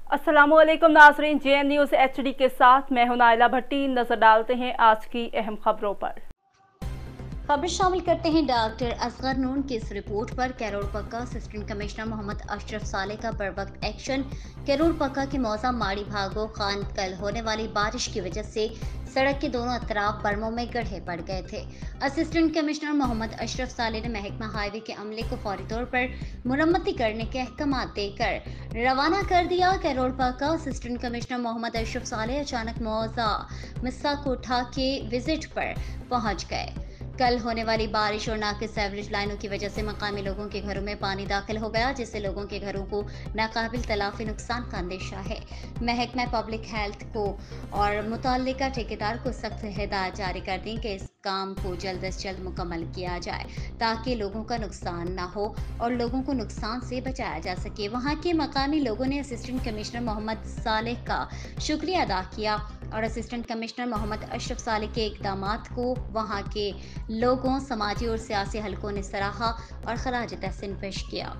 अस्सलामुअलैकुम नाज़रीन, JN news HD के साथ मैं हूं नाइला भट्टी। नजर डालते हैं आज की अहम खबरों पर। खबर शामिल करते हैं डॉक्टर असगर नून की इस रिपोर्ट पर। कैरोल पक्का असिस्टेंट कमिश्नर मोहम्मद अशरफ साले का बरवक्त एक्शन। कैरोल पक्का के मौजा माड़ी भागो खान कल होने वाली बारिश की वजह से सड़क के दोनों अतराफ बर्मों में गड्ढे पड़ गए थे। असिस्टेंट कमिश्नर मोहम्मद अशरफ साले ने महकमा हाईवे के अमले को फौरी तौर पर मुरम्मती करने के अहकामात देकर रवाना कर दिया। कैरोल पक्का असिस्टेंट कमिश्नर मोहम्मद अशरफ साले अचानक मौजा मिस्सा कोठा के विजिट पर पहुंच गए। कल होने वाली बारिश और नाकिस एवरेज लाइनों की वजह से मकामी लोगों के घरों में पानी दाखिल हो गया, जिससे लोगों के घरों को नाकाबिल तलाफी नुकसान का अंदेशा है। महकमा पब्लिक हेल्थ को और मुतल्लिका ठेकेदार को सख्त हिदायत जारी कर दी कि इस काम को जल्द अज जल्द मुकम्मल किया जाए ताकि लोगों का नुकसान ना हो और लोगों को नुकसान से बचाया जा सके। वहाँ के मकामी लोगों ने असिस्टेंट कमिश्नर मोहम्मद सालेह का शुक्रिया अदा किया और असिस्टेंट कमिश्नर मोहम्मद अशरफ सालेह के इक़दामात को वहाँ के लोगों, समाजी और सियासी हलकों ने सराहा और खराज तहसीन पेश किया।